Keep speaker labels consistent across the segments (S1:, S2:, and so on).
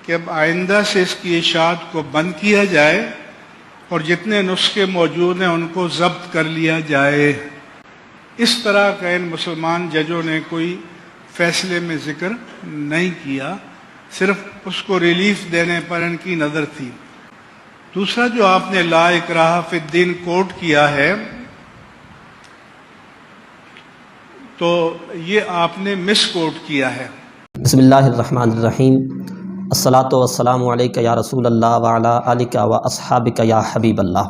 S1: کہ اب آئندہ سے اس کی اشاعت کو بند کیا جائے اور جتنے نسخے موجود ہیں ان کو ضبط کر لیا جائے۔ اس طرح کا ان مسلمان ججوں نے کوئی فیصلے میں ذکر نہیں کیا، صرف اس کو ریلیف دینے پر ان کی نظر تھی۔ دوسرا جو آپ نے لا اکراہ فی الدین کوٹ کیا ہے تو یہ آپ نے مس کوٹ کیا ہے۔
S2: بسم اللہ الرحمن الرحیم، الصلاۃ والسلام علیک یا رسول اللہ وعلی آلک و اصحابک یا حبیب اللہ۔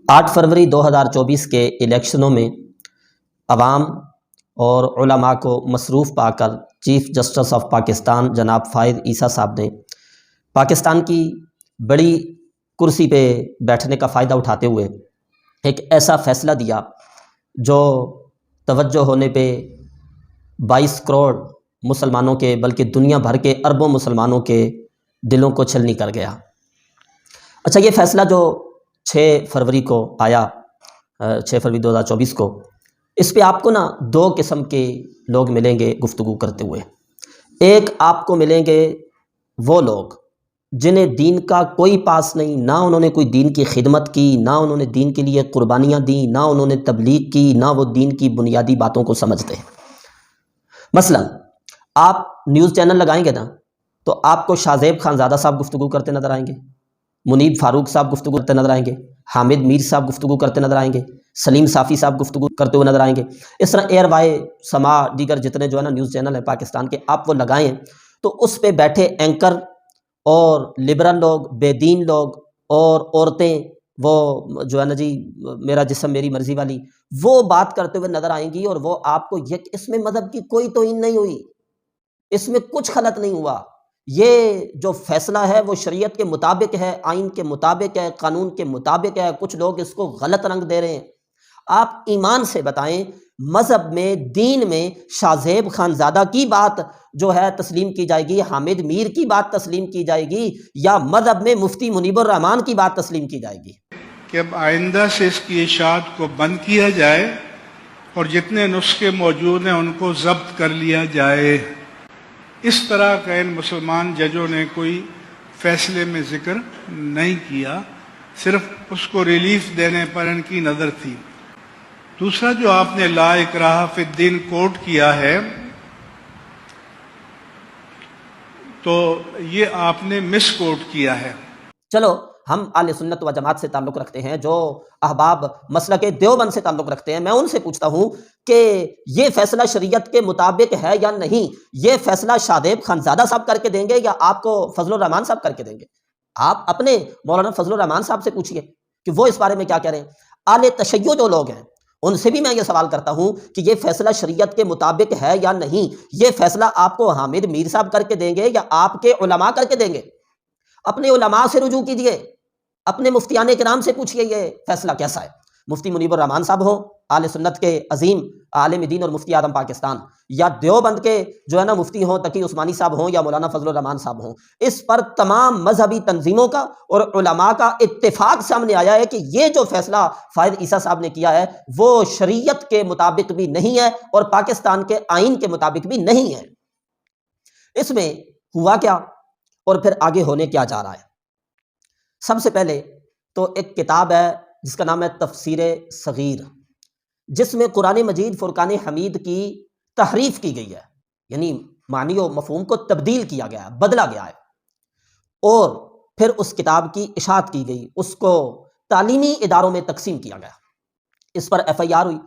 S2: 8 فروری 2024 کے الیکشنوں میں عوام اور علماء کو مصروف پا کر چیف جسٹس آف پاکستان جناب فائز عیسیٰ صاحب نے پاکستان کی بڑی کرسی پہ بیٹھنے کا فائدہ اٹھاتے ہوئے ایک ایسا فیصلہ دیا جو توجہ ہونے پہ 22 کروڑ مسلمانوں کے بلکہ دنیا بھر کے اربوں مسلمانوں کے دلوں کو چھلنی کر گیا۔ اچھا، یہ فیصلہ جو 6 فروری کو آیا، 6 فروری 2024 کو، اس پہ آپ کو نا 2 قسم کے لوگ ملیں گے گفتگو کرتے ہوئے۔ ایک آپ کو ملیں گے وہ لوگ جنہیں دین کا کوئی پاس نہیں، نہ انہوں نے کوئی دین کی خدمت کی، نہ انہوں نے دین کے لیے قربانیاں دیں، نہ انہوں نے تبلیغ کی، نہ وہ دین کی بنیادی باتوں کو سمجھتے ہیں۔ مثلا آپ نیوز چینل لگائیں گے نا تو آپ کو شاہ زیب خان زادہ صاحب گفتگو کرتے نظر آئیں گے، منیب فاروق صاحب گفتگو کرتے نظر آئیں گے، حامد میر صاحب گفتگو کرتے نظر آئیں گے، سلیم صافی صاحب گفتگو کرتے ہوئے نظر آئیں گے۔ اس طرح ایئر وائے سما دیگر جتنے جو ہے نا نیوز چینل ہیں پاکستان کے، آپ وہ لگائیں تو اس پہ بیٹھے اینکر اور لبرل لوگ، بے دین لوگ اور عورتیں، وہ جو ہے نا جی میرا جسم میری مرضی والی، وہ بات کرتے ہوئے نظر آئیں گی، اور وہ آپ کو اس میں مذہب کی کوئی توہین نہیں ہوئی، اس میں کچھ غلط نہیں ہوا۔ یہ جو فیصلہ ہے وہ شریعت کے مطابق ہے، آئین کے مطابق ہے، قانون کے مطابق ہے۔ کچھ لوگ اس کو غلط رنگ دے رہے ہیں۔ آپ ایمان سے بتائیں، مذہب میں، دین میں شاہ زیب خان زادہ کی بات جو ہے تسلیم کی جائے گی، حامد میر کی بات تسلیم کی جائے گی، یا مذہب میں مفتی منیب الرحمان کی بات تسلیم کی جائے گی؟
S1: کہ اب آئندہ سے اس کی اشاعت کو بند کیا جائے اور جتنے نسخے موجود ہیں ان کو ضبط کر لیا جائے۔ اس طرح کا ان مسلمان ججوں نے کوئی فیصلے میں ذکر نہیں کیا، صرف اس کو ریلیف دینے پر ان کی نظر تھی۔ دوسرا جو آپ نے لا اکراہ فی الدین کوٹ کیا ہے تو یہ آپ نے مس کوٹ کیا ہے۔
S2: چلو، ہم اہل سنت و جماعت سے تعلق رکھتے ہیں، جو احباب مسلک دیوبند سے تعلق رکھتے ہیں، میں ان سے پوچھتا ہوں کہ یہ فیصلہ شریعت کے مطابق ہے یا نہیں؟ یہ فیصلہ شاہ زیب خان زادہ صاحب کر کے دیں گے یا آپ کو فضل الرحمان صاحب کر کے دیں گے؟ آپ اپنے مولانا فضل الرحمان صاحب سے پوچھئے کہ وہ اس بارے میں کیا کہہ رہے ہیں۔ اہل تشیع جو لوگ ہیں ان سے بھی میں یہ سوال کرتا ہوں کہ یہ فیصلہ شریعت کے مطابق ہے یا نہیں؟ یہ فیصلہ آپ کو حامد میر صاحب کر کے دیں گے یا آپ کے علماء کر کے دیں گے؟ اپنے علماء سے رجوع کیجئے، اپنے مفتیان کرام سے پوچھئے یہ فیصلہ کیسا ہے۔ مفتی منیب الرحمان صاحب ہوں، اہل سنت کے عظیم عالم دین اور مفتی اعظم پاکستان، یا دیوبند کے جو ہے نا مفتی ہوں تقی عثمانی صاحب ہوں، یا مولانا فضل الرحمان صاحب ہوں، اس پر تمام مذہبی تنظیموں کا اور علماء کا اتفاق سامنے آیا ہے کہ یہ جو فیصلہ فائز عیسیٰ صاحب نے کیا ہے وہ شریعت کے مطابق بھی نہیں ہے اور پاکستان کے آئین کے مطابق بھی نہیں ہے۔ اس میں ہوا کیا اور پھر آگے ہونے کیا جا رہا ہے؟ سب سے پہلے تو ایک کتاب ہے جس کا نام ہے تفسیر صغیر، جس میں قرآن مجید فرقان حمید کی تحریف کی گئی ہے، یعنی معنی و مفہوم کو تبدیل کیا گیا ہے، بدلا گیا ہے، اور پھر اس کتاب کی اشاعت کی گئی، اس کو تعلیمی اداروں میں تقسیم کیا گیا۔ اس پر FIR ہوئی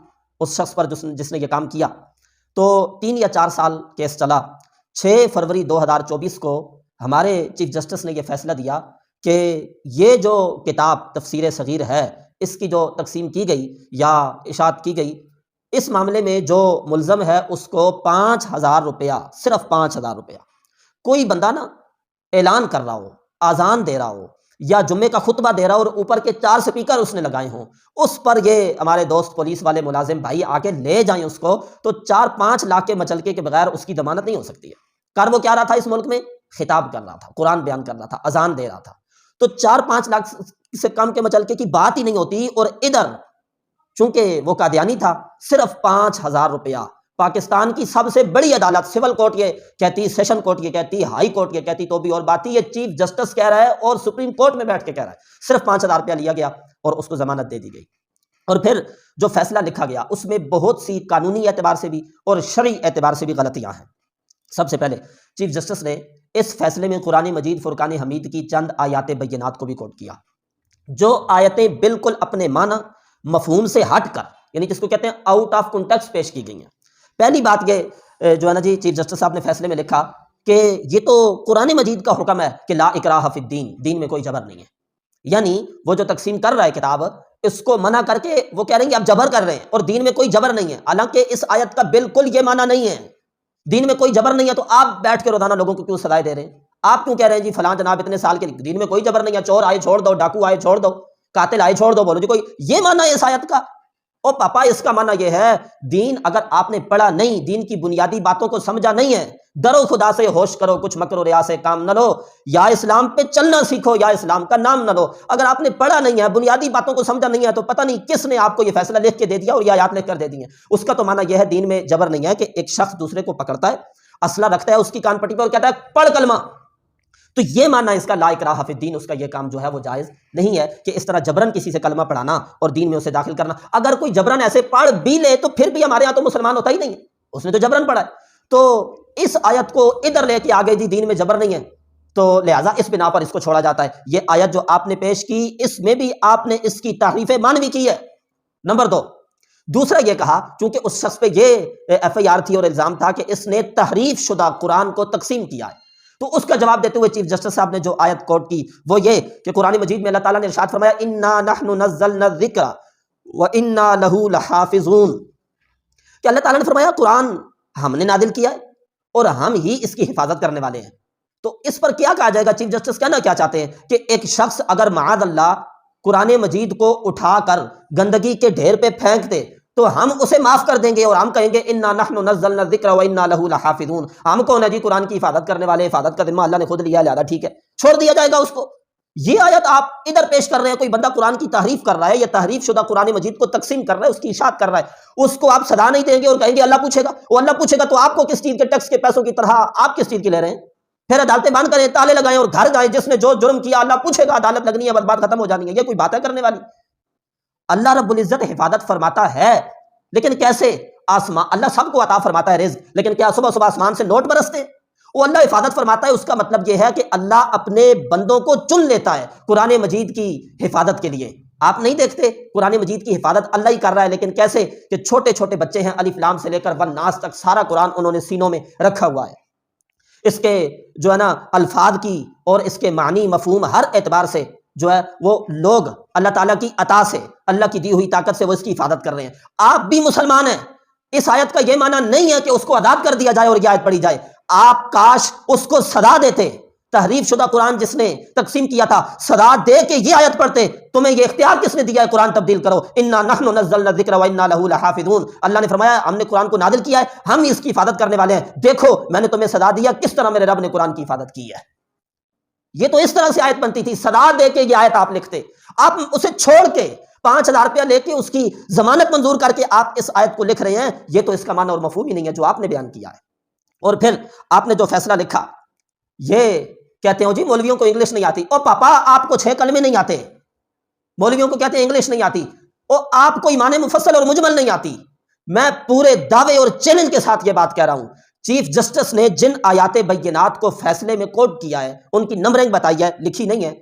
S2: اس شخص پر جس نے یہ کام کیا، تو 3 یا 4 سال کیس چلا۔ 6 فروری 2024 کو ہمارے چیف جسٹس نے یہ فیصلہ دیا کہ یہ جو کتاب تفسیر صغیر ہے، اس کی جو تقسیم کی گئی یا اشاعت کی گئی، اس معاملے میں جو ملزم ہے اس کو 5000 روپیہ، صرف 5000 روپیہ، کوئی بندہ نا اعلان کر رہا ہو، آذان دے رہا ہو یا جمعے کا خطبہ دے رہا ہو اور اوپر کے 4 سپیکر اس نے لگائے ہوں، اس پر یہ ہمارے دوست پولیس والے ملازم بھائی آ کے لے جائیں اس کو، تو 4-5 لاکھ کے مچلکے کے بغیر اس کی ضمانت نہیں ہو سکتی ہے۔ کر وہ کیا رہا تھا اس ملک میں؟ خطاب کر رہا تھا، قرآن بیان کر رہا تھا، اذان دے رہا تھا، تو 4-5 لاکھ سے کم کے مچلکے کی بات ہی نہیں ہوتی، اور ادھر چونکہ وہ قادیانی تھا، صرف 5000 روپیہ پاکستان کی سب سے بڑی عدالت سول کورٹ یہ کہتی, سیشن کورٹ یہ کہتی, ہائی کورٹ یہ کہتی, تو بھی اور بات ہی, یہ چیف جسٹس کہہ رہا ہے اور سپریم کورٹ میں بیٹھ کے کہہ رہا ہے. صرف 5,000 روپیہ لیا گیا اور اس کو ضمانت دے دی گئی. اور پھر جو فیصلہ لکھا گیا اس میں بہت سی قانونی اعتبار سے بھی اور شرعی اعتبار سے بھی غلطیاں ہیں. سب سے پہلے چیف جسٹس نے اس فیصلے میں قرآن مجید فرقان حمید کی چند آیات بینات کو بھی کوٹ کیا, جو آیتیں بالکل اپنے معنی مفہوم سے ہٹ کر, یعنی جس کو کہتے ہیں آؤٹ آف کنٹیکسٹ پیش کی گئی ہیں. پہلی بات یہ جو ہے نا جی, چیف جسٹس صاحب نے فیصلے میں لکھا کہ یہ تو قرآن مجید کا حکم ہے کہ لا اکراہ فی الدین, دین میں کوئی جبر نہیں ہے. یعنی وہ جو تقسیم کر رہا ہے کتاب, اس کو منع کر کے وہ کہہ رہے ہیں کہ آپ جبر کر رہے ہیں اور دین میں کوئی جبر نہیں ہے. حالانکہ اس آیت کا بالکل یہ معنی نہیں ہے, دین میں کوئی جبر نہیں ہے. تو آپ بیٹھ کے روزانہ لوگوں کو کیوں سزائیں دے رہے ہیں؟ آپ کیوں کہہ رہے ہیں جی فلاں جناب اتنے سال کے, دین میں کوئی جبر نہیں ہے, چور آئے چھوڑ دو, ڈاکو آئے چھوڑ دو, قاتل آئے چھوڑ دو, بولو جی کوئی یہ معنی ہے اس آیت کا؟ او پاپا, اس کا معنی یہ ہے دین اگر آپ نے پڑھا نہیں, دین کی بنیادی باتوں کو سمجھا نہیں ہے, ڈرو خدا سے, ہوش کرو, کچھ مکر و ریا سے کام نہ لو, یا اسلام پہ چلنا سیکھو یا اسلام کا نام نہ لو. اگر آپ نے پڑھا نہیں ہے, بنیادی باتوں کو سمجھا نہیں ہے, تو پتہ نہیں کس نے آپ کو یہ فیصلہ لکھ کے دے دیا اور یہ آیات لکھ کر دے دی ہیں. اس کا تو معنی یہ ہے دین میں جبر نہیں ہے کہ ایک شخص دوسرے کو پکڑتا ہے, اسلحہ رکھتا ہے اس کی کان پٹی پر اور کہتا ہے پڑھ کلمہ. تو یہ ماننا اس کا لا اکراہ فی الدین, اس کا یہ کام جو ہے وہ جائز نہیں ہے کہ اس طرح جبرن کسی سے کلمہ پڑھانا اور دین میں اسے داخل کرنا. اگر کوئی جبرن ایسے پڑھ بھی لے تو پھر بھی ہمارے یہاں تو مسلمان ہوتا ہی نہیں ہے, اس نے تو جبرن پڑھا ہے. تو اس آیت کو ادھر لے کے آگے جی دین میں جبر نہیں ہے, تو لہٰذا اس بنا پر اس کو چھوڑا جاتا ہے. یہ آیت جو آپ نے پیش کی, اس میں بھی آپ نے اس کی تحریف معنوی کی ہے. نمبر 2, دوسرا یہ کہا چونکہ اس شخص پہ یہ ایف آئی آر تھی اور الزام تھا کہ اس نے تحریف شدہ قرآن کو تقسیم کیا ہے, تو اس کا جواب دیتے ہوئے چیف جسٹس صاحب نے جو آیت کوٹ کی وہ یہ کہ قرآن مجید میں اللہ تعالیٰ نے ارشاد فرمایا انا نحن نزلنا الذکر وانا لہ لحافظون, کہ اللہ تعالیٰ نے فرمایا قرآن ہم نے نازل کیا ہے اور ہم ہی اس کی حفاظت کرنے والے ہیں. تو اس پر کیا کہا جائے گا؟ چیف جسٹس کہنا کیا چاہتے ہیں کہ ایک شخص اگر معاذ اللہ قرآن مجید کو اٹھا کر گندگی کے ڈھیر پہ پھینک دے تو ہم اسے معاف کر دیں گے اور ہم کہیں گے انا نحن نزلنا الذکر وانا لہ لحافظون. ہم کون ہے جی قرآن کی حفاظت کرنے والے, حفاظت کا ذمہ اللہ نے خود لیا, لہذا ٹھیک ہے چھوڑ دیا جائے گا اس کو. یہ آیت آپ ادھر پیش کر رہے ہیں, کوئی بندہ قرآن کی تحریف کر رہا ہے یا تحریف شدہ قرآن مجید کو تقسیم کر رہا ہے, اس کی اشاعت کر رہا ہے, اس کو آپ سزا نہیں دیں گے اور کہیں گے اللہ پوچھے گا. وہ اللہ پوچھے گا تو آپ کو کس چیز کے ٹیکس کے پیسوں کی طرح آپ کس چیز کی لے رہے ہیں؟ پھر عدالتیں بند کریں, تالے لگائیں اور گھر جائیں, جس نے جو جرم کیا اللہ پوچھے گا, عدالت لگنی ہے, بس بات ختم ہو جانی ہے. یہ کوئی بات ہے کرنے والی؟ اللہ رب العزت حفاظت فرماتا ہے, لیکن کیسے؟ آسمان, اللہ سب کو عطا فرماتا ہے رزق, لیکن کیا صبح صبح آسمان سے نوٹ برستے؟ وہ اللہ حفاظت فرماتا ہے, اس کا مطلب یہ ہے کہ اللہ اپنے بندوں کو چن لیتا ہے قرآن مجید کی حفاظت کے لیے. آپ نہیں دیکھتے قرآن مجید کی حفاظت اللہ ہی کر رہا ہے, لیکن کیسے کہ چھوٹے چھوٹے بچے ہیں, الف لام سے لے کر والناس تک سارا قرآن انہوں نے سینوں میں رکھا ہوا ہے. اس کے جو ہے نا الفاظ کی اور اس کے معنی مفہوم ہر اعتبار سے جو ہے وہ لوگ اللہ تعالیٰ کی عطا سے, اللہ کی دی ہوئی طاقت سے وہ اس کی حفاظت کر رہے ہیں. آپ بھی مسلمان ہیں, اس آیت کا یہ معنی نہیں ہے کہ اس کو آزاد کر دیا جائے اور یہ آیت پڑھی جائے. آپ کاش اس کو سزا دیتے, تحریف شدہ قرآن جس نے تقسیم کیا تھا سزا دے کے یہ آیت پڑھتے. تمہیں یہ اختیار کس نے دیا ہے قرآن تبدیل کرو؟ انا نحن نزلنا الذکر وانا لہ لحافظون. اللہ نے فرمایا ہم نے قرآن کو نازل کیا ہے, ہم اس کی حفاظت کرنے والے ہیں. دیکھو میں نے تمہیں سزا دیا, کس طرح میرے رب نے قرآن کی حفاظت کی ہے. یہ تو اس طرح سے آیت بنتی تھی, سزا دے کے یہ آیت آپ لکھتے. آپ اسے چھوڑ کے 5,000 روپیہ لے کے اس کی ضمانت منظور کر کے آپ اس آیت کو لکھ رہے ہیں. یہ تو اس کا معنی اور مفہوم ہی نہیں ہے جو آپ نے بیان کیا ہے. اور پھر آپ نے جو فیصلہ لکھا, یہ کہتے ہیں جی مولویوں کو انگلش نہیں آتی. او پاپا آپ کو 6 کلمے نہیں آتے, مولویوں کو کہتے ہیں انگلش نہیں آتی. او آپ کو ایمان مفصل اور مجمل نہیں آتی. میں پورے دعوے اور چیلنج کے ساتھ یہ بات کہہ رہا ہوں, چیف جسٹس نے جن آیات بینات کو فیصلے میں کوٹ کیا ہے ان کی نمبرنگ بتائی ہے, لکھی نہیں ہے,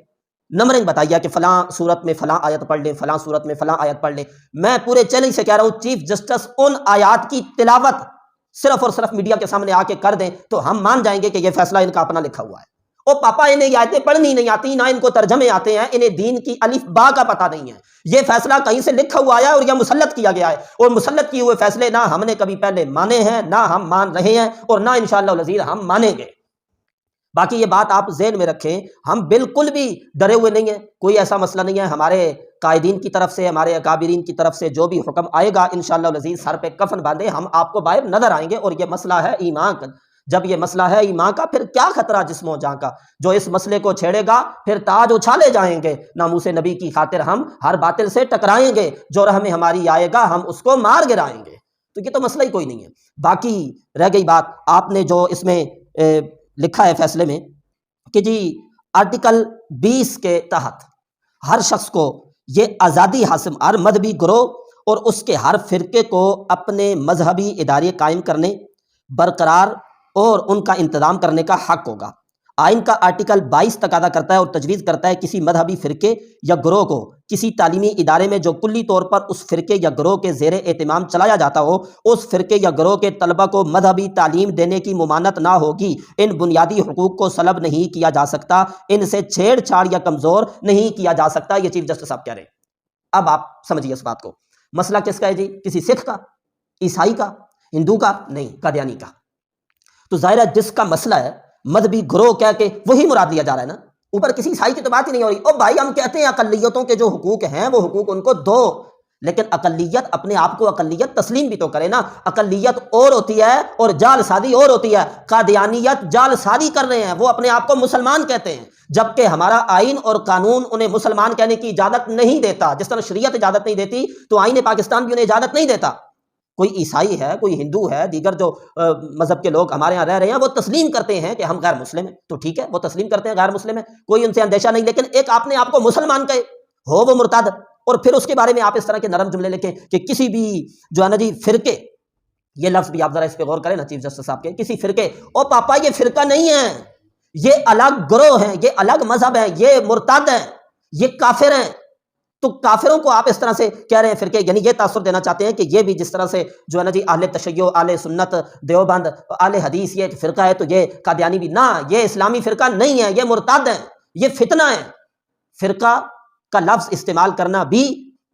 S2: نمبرنگ بتائی ہے کہ فلاں صورت میں فلاں آیت پڑھ لیں, فلاں صورت میں فلاں آیت پڑھ لیں. میں پورے چیلنج سے کہہ رہا ہوں چیف جسٹس ان آیات کی تلاوت صرف اور صرف میڈیا کے سامنے آ کے کر دیں تو ہم مان جائیں گے کہ یہ فیصلہ ان کا اپنا لکھا ہوا ہے. او پاپا انہیں یہ آیتیں پڑھنی نہیں آتی, نہ ان کو ترجمے آتے ہیں, انہیں دین کی الف با کا پتہ نہیں ہے. یہ فیصلہ کہیں سے لکھا ہوا آیا اور یہ مسلط کیا گیا ہے, اور مسلط کیے ہوئے فیصلے نہ ہم نے کبھی پہلے مانے ہیں, نہ ہم مان رہے ہیں, اور نہ انشاءاللہ العزیز ہم مانیں گے. باقی یہ بات آپ ذہن میں رکھیں, ہم بالکل بھی ڈرے ہوئے نہیں ہیں, کوئی ایسا مسئلہ نہیں ہے. ہمارے قائدین کی طرف سے, ہمارے اکابرین کی طرف سے جو بھی حکم آئے گا انشاءاللہ العزیز سر پہ کفن باندھے ہم آپ کو باہر نظر آئیں گے. اور یہ مسئلہ ہے ایمان کا, جب یہ مسئلہ ہے ایمان کا پھر کیا خطرہ جسم و جاں کا. جو اس مسئلے کو چھیڑے گا پھر تاج اچھالے جائیں گے. ناموس نبی کی خاطر ہم ہر باطل سے ٹکرائیں گے, جو راہ میں ہماری آئے گا ہم اس کو مار گرائیں گے. تو تو یہ تو مسئلہ ہی کوئی نہیں ہے۔ باقی رہ گئی بات، آپ نے جو اس میں لکھا ہے فیصلے میں کہ جی آرٹیکل 20 کے تحت ہر شخص کو یہ آزادی حاصل، ہر مذہبی گروہ اور اس کے ہر فرقے کو اپنے مذہبی ادارے قائم کرنے، برقرار اور ان کا انتظام کرنے کا حق ہوگا۔ آئین کا آرٹیکل 22 تقاضا کرتا ہے اور تجویز کرتا ہے کسی مذہبی فرقے یا گروہ کو کسی تعلیمی ادارے میں جو کلی طور پر اس فرقے یا گروہ کے زیر اہتمام چلایا جاتا ہو، اس فرقے یا گروہ کے طلبہ کو مذہبی تعلیم دینے کی ممانعت نہ ہوگی۔ ان بنیادی حقوق کو سلب نہیں کیا جا سکتا، ان سے چھیڑ چھاڑ یا کمزور نہیں کیا جا سکتا۔ یہ چیف جسٹس صاحب کہہ رہے ہیں۔ اب آپ سمجھیے اس بات کو، مسئلہ کس کا ہے جی؟ کسی سکھ کا، عیسائی کا، ہندو کا نہیں، قادیانی کا۔ تو ظاہر ہے جس کا مسئلہ ہے مذہبی گروہ کہہ کے وہی مراد لیا جا رہا ہے نا، اوپر کسی عیسائی کی تو بات ہی نہیں ہو رہی۔ او بھائی ہم کہتے ہیں اقلیتوں کے جو حقوق ہیں وہ حقوق ان کو دو، لیکن اقلیت اپنے آپ کو اقلیت تسلیم بھی تو کرے نا۔ اقلیت اور ہوتی ہے اور جال سازی اور ہوتی ہے۔ قادیانیت جال سازی کر رہے ہیں، وہ اپنے آپ کو مسلمان کہتے ہیں، جبکہ ہمارا آئین اور قانون انہیں مسلمان کہنے کی اجازت نہیں دیتا۔ جس طرح شریعت اجازت نہیں دیتی تو آئین پاکستان بھی انہیں اجازت نہیں دیتا۔ کوئی عیسائی ہے، کوئی ہندو ہے، دیگر جو مذہب کے لوگ ہمارے ہاں رہ رہے ہیں وہ تسلیم کرتے ہیں کہ ہم غیر مسلم ہیں، تو ٹھیک ہے، وہ تسلیم کرتے ہیں غیر مسلم ہیں، کوئی ان سے اندیشہ نہیں۔ لیکن ایک آپ نے آپ کو مسلمان کہے ہو وہ مرتد، اور پھر اس کے بارے میں آپ اس طرح کے نرم جملے لکھیں کہ کسی بھی جو ہے نا جی فرقے، یہ لفظ بھی آپ ذرا اس پہ غور کریں نا چیف جسٹس صاحب کے، کسی فرقے، او پاپا یہ فرقہ نہیں ہے، یہ الگ گروہ ہیں، یہ الگ مذہب ہیں، یہ مرتد ہیں، یہ کافر ہیں۔ تو کافروں کو آپ اس طرح سے کہہ رہے ہیں فرقے، یعنی یہ تاثر دینا چاہتے ہیں کہ یہ بھی جس طرح سے جو ہے نا جی اہل تشیع، اہل سنت، دیوبند، اہل حدیث یہ ایک فرقہ ہے تو یہ قادیانی بھی نہ، یہ اسلامی فرقہ نہیں ہے، یہ مرتد ہیں، یہ فتنہ ہے۔ فرقہ کا لفظ استعمال کرنا بھی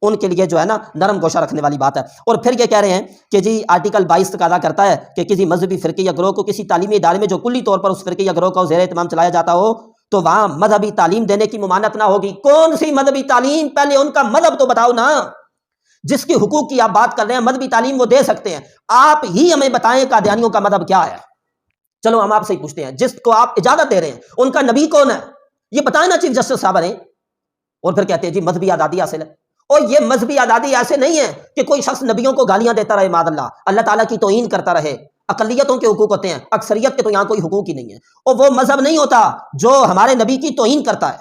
S2: ان کے لیے جو ہے نا نرم گوشہ رکھنے والی بات ہے۔ اور پھر یہ کہہ رہے ہیں کہ جی آرٹیکل 22 تقاضا کرتا ہے کہ کسی مذہبی فرقے یا گروہ کو کسی تعلیمی ادارے میں جو کلی طور پر اس فرقے یا گروہ کا زیر اہتمام چلایا جاتا ہو تو وہاں مذہبی تعلیم دینے کی ممانعت نہ ہوگی۔ کون سی مذہبی تعلیم؟ پہلے ان کا مذہب تو بتاؤ نا، جس کی حقوق کی آپ بات کر رہے ہیں مذہبی تعلیم وہ دے سکتے ہیں۔ آپ ہی ہمیں بتائیں قادیانیوں کا مذہب کیا ہے؟ چلو ہم آپ سے ہی پوچھتے ہیں، جس کو آپ اجازت دے رہے ہیں ان کا نبی کون ہے؟ یہ بتائیں نا چیف جسٹس صاحب نے۔ اور پھر کہتے ہیں جی مذہبی آزادی حاصل ہے، اور یہ مذہبی آزادی ایسے نہیں ہے کہ کوئی شخص نبیوں کو گالیاں دیتا رہے، معاذ اللہ، اللہ تعالیٰ کی توہین کرتا رہے۔ اقلیتوں کے حقوق ہوتے ہیں، اکثریت کے تو یہاں کوئی حقوق ہی نہیں ہے، اور وہ مذہب نہیں ہوتا جو ہمارے نبی کی توہین کرتا ہے۔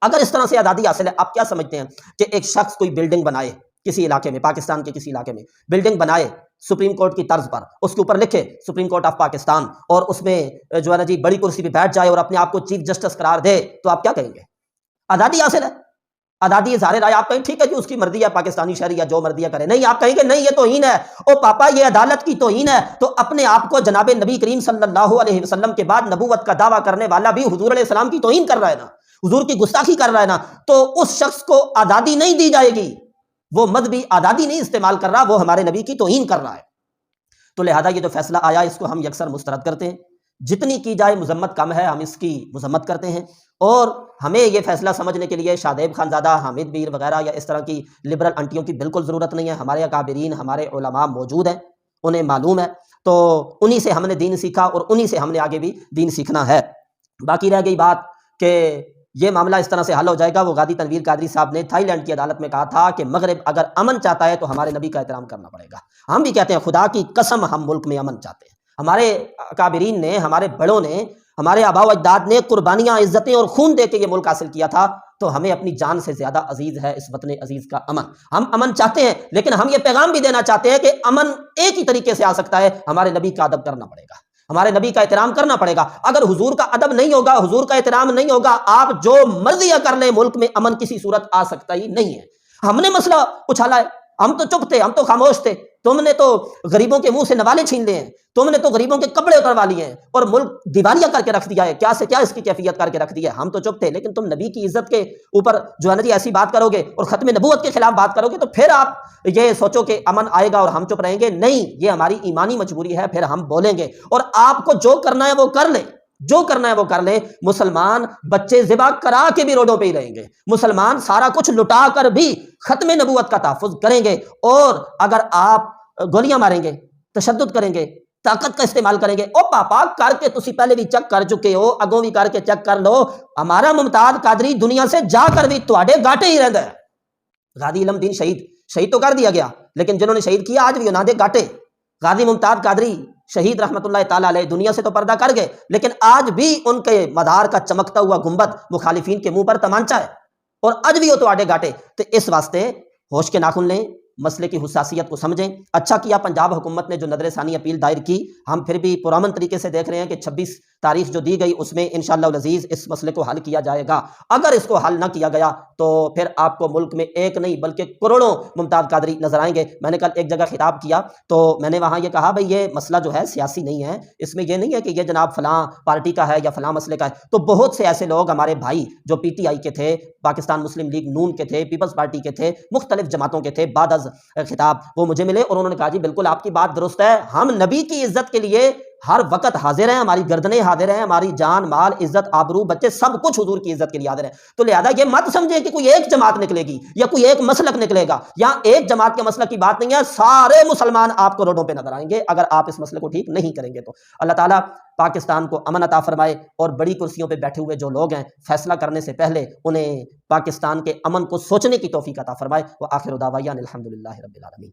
S2: اگر اس طرح سے آزادی حاصل ہے، آپ کیا سمجھتے ہیں کہ ایک شخص کوئی بلڈنگ بنائے کسی علاقے میں، پاکستان کے کسی علاقے میں بلڈنگ بنائے سپریم کورٹ کی طرز پر، اس کے اوپر لکھے سپریم کورٹ آف پاکستان، اور اس میں جو ہے نا جی بڑی کرسی پہ بیٹھ جائے اور اپنے آپ کو چیف جسٹس قرار دے، تو آپ کیا کہیں گے؟ آزادی حاصل ہے، آزادی ظاہر رائے۔ آپ کہیں ٹھیک ہے جی اس کی مرضی ہے، پاکستانی شہری یا جو مرضی کرے، نہیں، آپ کہیں گے نہیں یہ توہین ہے، او پاپا یہ عدالت کی توہین ہے۔ تو اپنے آپ کو جناب نبی کریم صلی اللہ علیہ وسلم کے بعد نبوت کا دعویٰ کرنے والا بھی حضور علیہ السلام کی توہین کر رہا ہے نا، حضور کی گستاخی کر رہا ہے نا، تو اس شخص کو آزادی نہیں دی جائے گی، وہ مذہبی آزادی نہیں استعمال کر رہا، وہ ہمارے نبی کی توہین کر رہا ہے۔ تو لہذا یہ جو فیصلہ آیا اس کو ہم یکسر مسترد کرتے ہیں، جتنی کی جائے مذمت کم ہے، ہم اس کی مذمت کرتے ہیں، اور ہمیں یہ فیصلہ سمجھنے کے لیے شادیب خانزادہ، حامد بیر وغیرہ یا اس طرح کی لبرل انٹیوں کی بالکل ضرورت نہیں ہے۔ ہمارے اکابرین، ہمارے علماء موجود ہیں، انہیں معلوم ہے، تو انہی سے ہم نے دین سیکھا اور انہی سے ہم نے آگے بھی دین سیکھنا ہے۔ باقی رہ گئی بات کہ یہ معاملہ اس طرح سے حل ہو جائے گا، وہ غازی تنویر قادری صاحب نے تھائی لینڈ کی عدالت میں کہا تھا کہ مغرب اگر امن چاہتا ہے تو ہمارے نبی کا احترام کرنا پڑے گا۔ ہم بھی کہتے ہیں خدا کی قسم ہم ملک میں امن چاہتے ہیں۔ ہمارے اکابرین نے، ہمارے بڑوں نے، ہمارے آباء و اجداد نے قربانیاں، عزتیں اور خون دے کے یہ ملک حاصل کیا تھا، تو ہمیں اپنی جان سے زیادہ عزیز ہے اس وطن عزیز کا امن۔ ہم امن چاہتے ہیں، لیکن ہم یہ پیغام بھی دینا چاہتے ہیں کہ امن ایک ہی طریقے سے آ سکتا ہے، ہمارے نبی کا ادب کرنا پڑے گا، ہمارے نبی کا احترام کرنا پڑے گا۔ اگر حضور کا ادب نہیں ہوگا، حضور کا احترام نہیں ہوگا، آپ جو مرضی کر لیں، ملک میں امن کسی صورت آ سکتا ہی نہیں ہے۔ ہم نے مسئلہ اچھالا ہے، ہم تو چپ تھے، ہم تو خاموش تھے، تم نے تو غریبوں کے منہ سے نوالے چھین لیے ہیں، تم نے تو غریبوں کے کپڑے اتروا لیے ہیں اور ملک دیوالیہ کر کے رکھ دیا ہے، کیا سے کیا اس کی کیفیت کر کے رکھ دی ہے۔ ہم تو چپ تھے، لیکن تم نبی کی عزت کے اوپر جو ہے نا جی ایسی بات کرو گے اور ختم نبوت کے خلاف بات کرو گے، تو پھر آپ یہ سوچو کہ امن آئے گا اور ہم چپ رہیں گے۔ نہیں، یہ ہماری ایمانی مجبوری ہے، پھر ہم بولیں گے، اور آپ کو جو کرنا ہے وہ کر لیں، جو کرنا ہے وہ کر لیں۔ مسلمان بچے ذبح کرا کے بھی روڈوں پہ ہی رہیں گے، مسلمان سارا کچھ لٹا کر بھی ختم نبوت کا تحفظ کریں گے، اور اگر آپ گولیاں ماریں گے، تشدد کریں گے، طاقت کا استعمال کریں گے، او پاپا کر کے تسی پہلے بھی چیک کر چکے ہو، اگوں بھی کر کے چیک کر لو، ہمارا ممتاز قادری دنیا سے جا کر بھی تواڈے گاٹے ہی رہندا ہے۔ غازی علم دین شہید تو کر دیا گیا، لیکن جنہوں نے شہید کیا آج بھی انہاں دے گاٹے۔ غازی ممتاز قادری شہید رحمۃ اللہ تعالیٰ علیہ دنیا سے تو پردہ کر گئے، لیکن آج بھی ان کے مدار کا چمکتا ہوا گنبد مخالفین کے منہ پر تمانچہ ہے، اور اج بھی وہ تو آڈے گاٹے۔ تو اس واسطے ہوش کے ناخن لیں، مسئلے کی حساسیت کو سمجھیں۔ اچھا کیا پنجاب حکومت نے جو نظر ثانی اپیل دائر کی، ہم پھر بھی پرامن طریقے سے دیکھ رہے ہیں کہ 26 تاریخ جو دی گئی اس میں انشاءاللہ العزیز اس مسئلے کو حل کیا جائے گا۔ اگر اس کو حل نہ کیا گیا تو پھر آپ کو ملک میں ایک نہیں بلکہ کروڑوں ممتاز قادری نظر آئیں گے۔ میں نے کل ایک جگہ خطاب کیا تو میں نے وہاں یہ کہا بھئی یہ مسئلہ جو ہے سیاسی نہیں ہے، اس میں یہ نہیں ہے کہ یہ جناب فلاں پارٹی کا ہے یا فلاں مسئلے کا ہے۔ تو بہت سے ایسے لوگ ہمارے بھائی جو پی ٹی آئی کے تھے، پاکستان مسلم لیگ نون کے تھے، پیپلز پارٹی کے تھے، مختلف جماعتوں کے تھے، بعد از خطاب وہ مجھے ملے اور انہوں نے کہا جی بالکل آپ کی بات درست ہے، ہم نبی کی عزت کے لیے ہر وقت حاضر ہیں، ہماری گردنیں حاضر ہیں، ہماری جان مال عزت آبرو بچے سب کچھ حضور کی عزت کے لیے حاضر ہیں۔ تو لہذا یہ مت سمجھیں کہ کوئی ایک جماعت نکلے گی یا کوئی ایک مسلک نکلے گا، یہاں ایک جماعت کے مسلک کی بات نہیں ہے، سارے مسلمان آپ کو روڈوں پہ نظر آئیں گے اگر آپ اس مسئلے کو ٹھیک نہیں کریں گے تو۔ اللہ تعالیٰ پاکستان کو امن عطا فرمائے، اور بڑی کرسیوں پہ بیٹھے ہوئے جو لوگ ہیں فیصلہ کرنے سے پہلے انہیں پاکستان کے امن کو سوچنے کی توفیق عطا فرمائے۔ وآخر دعوانا الحمدللہ رب العالمین۔